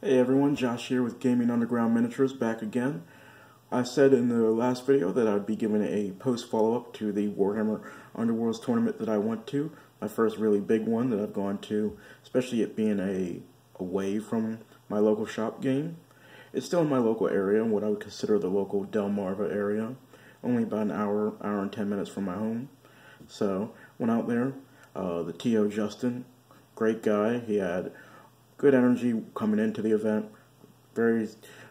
Hey everyone, Josh here with Gaming Underground Miniatures back again. I said in the last video that I'd be giving a post follow-up to the Warhammer Underworlds tournament that I went to. My first really big one that I've gone to, especially it being away from my local shop game. It's still in my local area, what I would consider the local Delmarva area. Only about an hour and 10 minutes from my home. So, went out there. The T.O. Justin, great guy. He had good energy coming into the event. Very,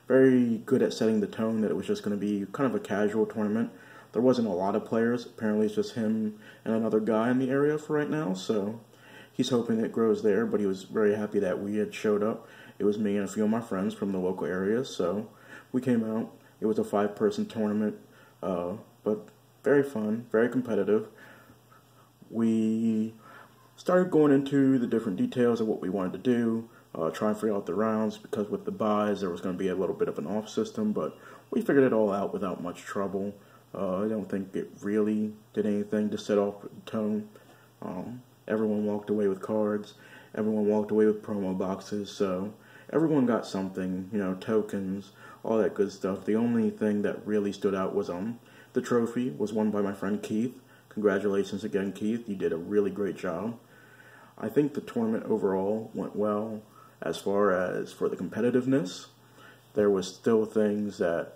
very good at setting the tone that it was just going to be kind of a casual tournament. There wasn't a lot of players. Apparently it's just him and another guy in the area for right now. So he's hoping it grows there, but he was very happy that we had showed up. It was me and a few of my friends from the local area. So we came out. It was a 5-person tournament, but very fun, very competitive. We started going into the different details of what we wanted to do, try and figure out the rounds, because with the buys there was going to be a little bit of an off system, but we figured it all out without much trouble. I don't think it really did anything to set off the tone. Everyone walked away with cards, everyone walked away with promo boxes, so everyone got something, tokens, all that good stuff. The only thing that really stood out was the trophy was won by my friend Keith. Congratulations again, Keith. You did a really great job. I think the tournament overall went well. As far as for the competitiveness, there was still things that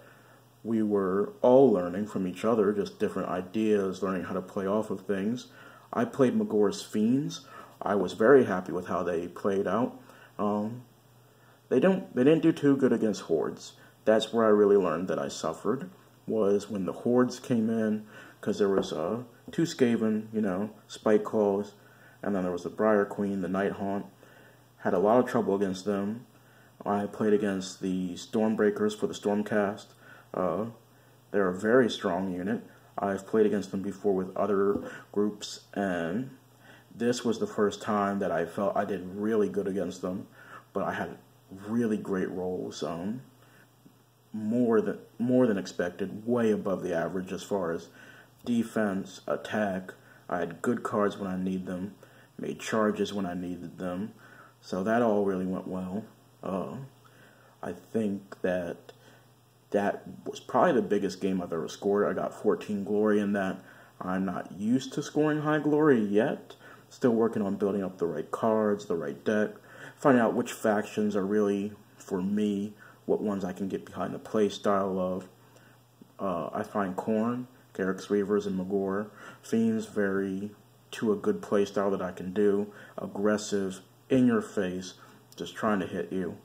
we were all learning from each other, just different ideas, learning how to play off of things. I played Magore's Fiends. I was very happy with how they played out. They didn't do too good against Hordes. That's where I really learned that I suffered, was when the Hordes came in, because there was 2 Skaven, Spike Claws, and then there was the Briar Queen, the Night Haunt. Had a lot of trouble against them. I played against the Stormbreakers for the Stormcast. They're a very strong unit. I've played against them before with other groups, and this was the first time that I felt I did really good against them. But I had really great rolls, more than expected, way above the average as far as defense, attack. I had good cards when I need them, made charges when I needed them. So that all really went well. I think that was probably the biggest game I've ever scored. I got 14 glory in that. I'm not used to scoring high glory yet. Still working on building up the right cards, the right deck, finding out which factions are really for me, what ones I can get behind the play style of. I find Khorne, Garruk's Reavers, and Magore Fiends very to a good play style that I can do. Aggressive, in your face, just trying to hit you.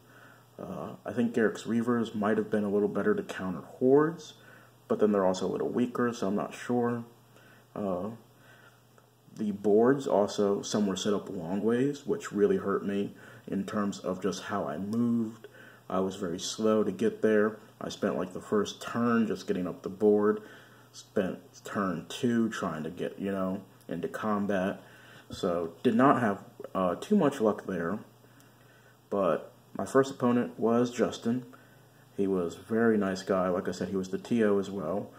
I think Garruk's Reavers might have been a little better to counter Hordes, but then they're also a little weaker, so I'm not sure. The boards also, some were set up long ways, which really hurt me in terms of just how I moved. I was very slow to get there. I spent like the first turn just getting up the board. Spent turn 2 trying to get, into combat. So did not have too much luck there. But my first opponent was Justin. He was a very nice guy. Like I said, he was the TO as well.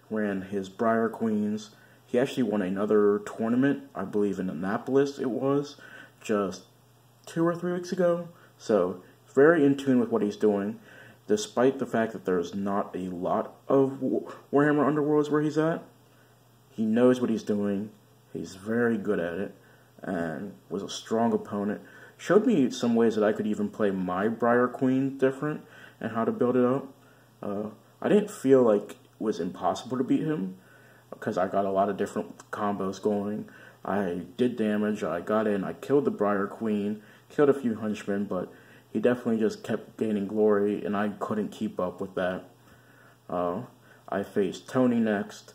Ran his Briar Queens. He actually won another tournament, I believe in Annapolis it was, just 2 or 3 weeks ago. So very in tune with what he's doing, despite the fact that there's not a lot of Warhammer Underworlds where he's at. He knows what he's doing. He's very good at it, and was a strong opponent. Showed me some ways that I could even play my Briar Queen different, and how to build it up. I didn't feel like it was impossible to beat him, because I got a lot of different combos going. I did damage, I got in, I killed the Briar Queen, killed a few henchmen, but he definitely just kept gaining glory, and I couldn't keep up with that. I faced Tony next,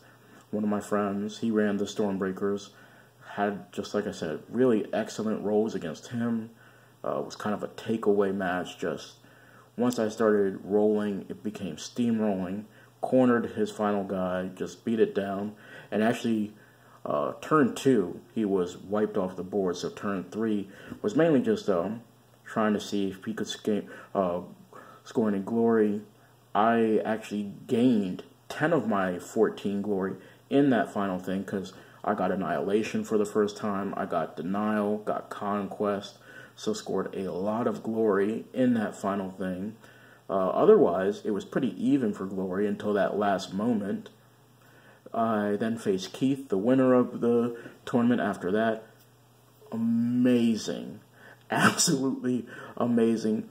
one of my friends. He ran the Stormbreakers. Had, just like I said, really excellent rolls against him. It was kind of a takeaway match. Just once I started rolling, it became steamrolling. Cornered his final guy, just beat it down. And actually, turn 2, he was wiped off the board. So turn 3 was mainly just trying to see if he could score any glory. I actually gained 10 of my 14 glory in that final thing, because I got Annihilation for the first time, I got Denial, got Conquest, so scored a lot of glory in that final thing. Otherwise, it was pretty even for glory until that last moment. I then faced Keith, the winner of the tournament after that. Amazing. Absolutely amazing.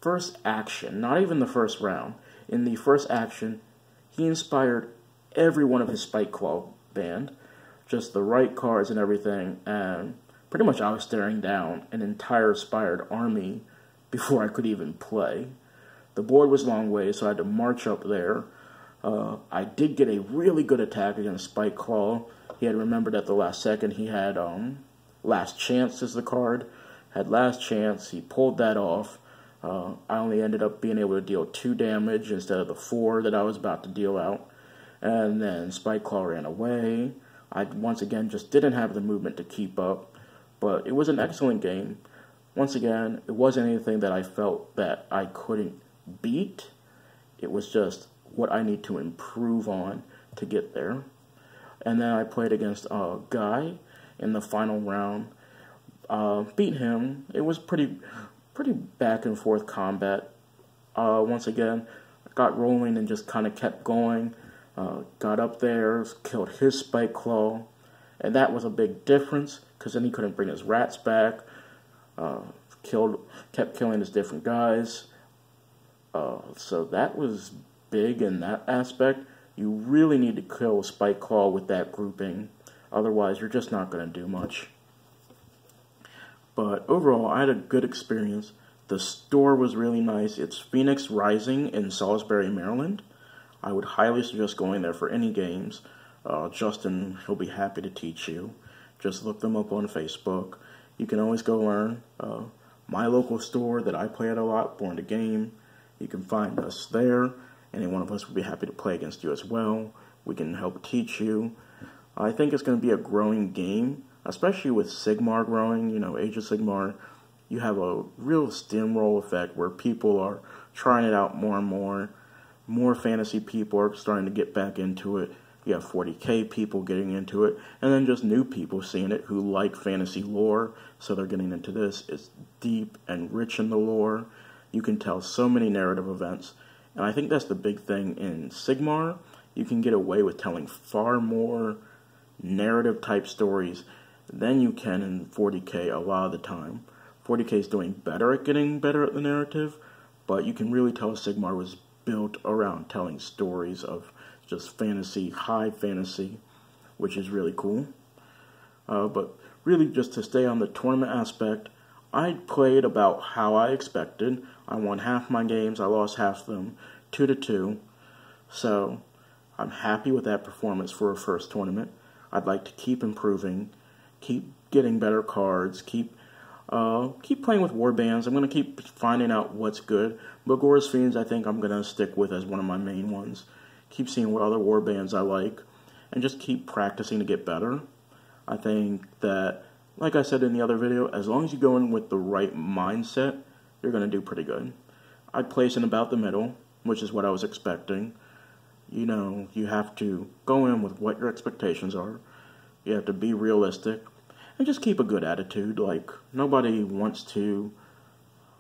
First action, not even the first round. In the first action, he inspired every one of his Spike Claw band. Just the right cards and everything, and pretty much I was staring down an entire inspired army before I could even play. The board was long ways, so I had to march up there. I did get a really good attack against Spike Claw. He had remembered at the last second he had Last Chance as the card. Had Last Chance, he pulled that off. I only ended up being able to deal 2 damage instead of the 4 that I was about to deal out. And then Spike Claw ran away. I once again just didn't have the movement to keep up. But it was an excellent game. Once again, it wasn't anything that I felt that I couldn't beat. It was just what I need to improve on to get there. And then I played against Guy in the final round. Beat him. It was pretty back and forth combat. Once again, got rolling and just kind of kept going. Got up there, killed his Spike Claw, and that was a big difference because then he couldn't bring his rats back. Kept killing his different guys. So that was big in that aspect. You really need to kill Spike Claw with that grouping, otherwise you're just not going to do much. But overall, I had a good experience. The store was really nice. It's Phoenix Rising in Salisbury, Maryland. I would highly suggest going there for any games. Justin, he'll be happy to teach you. Just look them up on Facebook. You can always go learn. My local store that I play at a lot, Born to Game, you can find us there. Any one of us would be happy to play against you as well. We can help teach you. I think it's going to be a growing game, especially with Sigmar growing. You know, Age of Sigmar, you have a real steamroll effect where people are trying it out more and more. More fantasy people are starting to get back into it. You have 40k people getting into it, and then just new people seeing it who like fantasy lore, so they're getting into this. It's deep and rich in the lore. You can tell so many narrative events, and I think that's the big thing in Sigmar. You can get away with telling far more narrative-type stories than you can in 40k a lot of the time. 40k is doing better at getting better at the narrative, but you can really tell Sigmar was built around telling stories of just fantasy, high fantasy, which is really cool. But really, just to stay on the tournament aspect, I played about how I expected. I won half my games, I lost half of them, 2-2. So I'm happy with that performance for a first tournament. I'd like to keep improving, keep getting better cards, keep playing with warbands. I'm going to keep finding out what's good. Bogora's Fiends, I think I'm going to stick with as one of my main ones. Keep seeing what other warbands I like, and just keep practicing to get better. I think that, like I said in the other video, as long as you go in with the right mindset, you're going to do pretty good. I'd place in about the middle, which is what I was expecting. You know, you have to go in with what your expectations are. You have to be realistic. And just keep a good attitude. Like, nobody wants to...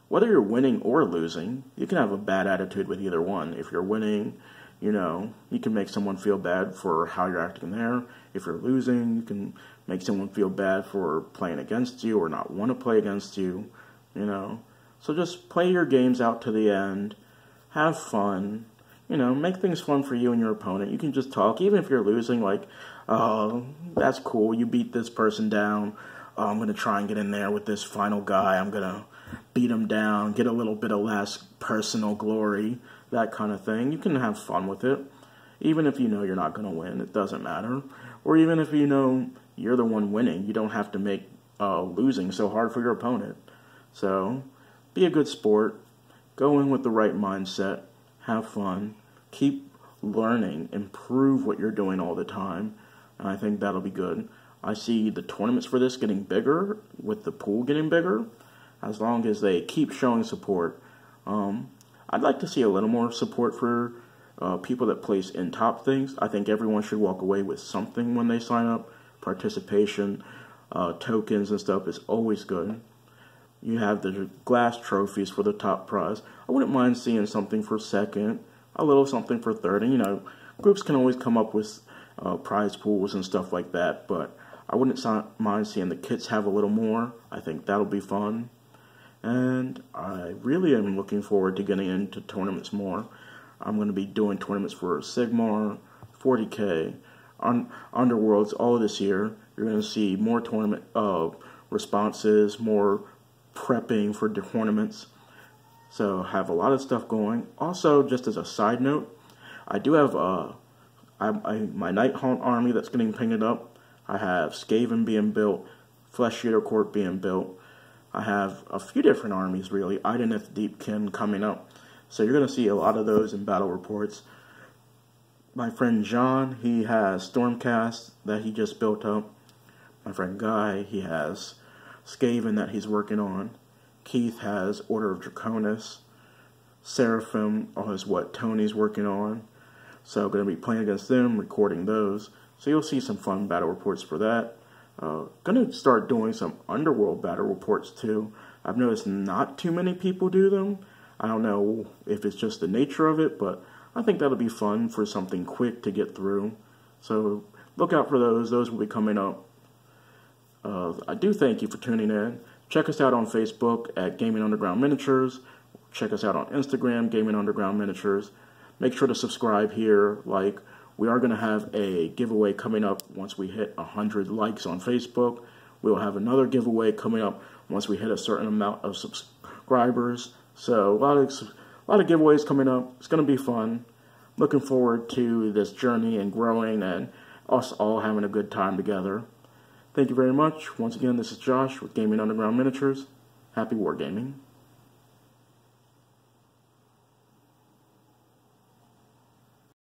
Whether you're winning or losing, you can have a bad attitude with either one. If you're winning, you know, you can make someone feel bad for how you're acting there. If you're losing, you can make someone feel bad for playing against you or not want to play against you, you know. So just play your games out to the end. Have fun. You know, make things fun for you and your opponent. You can just talk, even if you're losing, like, oh, that's cool, you beat this person down. I'm going to try and get in there with this final guy. I'm going to beat him down, get a little bit of less personal glory, that kind of thing. You can have fun with it. Even if you know you're not going to win, it doesn't matter. Or even if you know you're the one winning, you don't have to make losing so hard for your opponent. So, be a good sport. Go in with the right mindset. Have fun. Keep learning. Improve what you're doing all the time. And I think that'll be good. I see the tournaments for this getting bigger, with the pool getting bigger, as long as they keep showing support. I'd like to see a little more support for people that place in top things. I think everyone should walk away with something when they sign up. Participation, tokens and stuff is always good. You have the glass trophies for the top prize. I wouldn't mind seeing something for second, a little something for third. And, you know, groups can always come up with prize pools and stuff like that, but I wouldn't mind seeing the kits have a little more. I think that'll be fun. And I really am looking forward to getting into tournaments more. I'm going to be doing tournaments for Sigmar, 40K, Underworlds all this year. You're going to see more tournament responses, more prepping for the tournaments. So have a lot of stuff going. Also, just as a side note, I do have my Night Haunt army that's getting painted up. I have Skaven being built, Flesh Eater Court being built. I have a few different armies, really. Idenith Deepkin coming up. So you're going to see a lot of those in battle reports. My friend John, he has Stormcast that he just built up. My friend Guy, he has Skaven that he's working on. Keith has Order of Draconis. Seraphim is what Tony's working on. So going to be playing against them, recording those. So you'll see some fun battle reports for that. Going to start doing some Underworld battle reports too. I've noticed not too many people do them. I don't know if it's just the nature of it, but I think that'll be fun for something quick to get through. So look out for those. Those will be coming up. I do thank you for tuning in. Check us out on Facebook at Gaming Underground Miniatures. Check us out on Instagram, Gaming Underground Miniatures. Make sure to subscribe here. We are going to have a giveaway coming up once we hit 100 likes on Facebook. We'll have another giveaway coming up once we hit a certain amount of subscribers. So a lot of giveaways coming up. It's going to be fun. Looking forward to this journey and growing and us all having a good time together. Thank you very much. Once again, this is Josh with Gaming Underground Miniatures. Happy wargaming.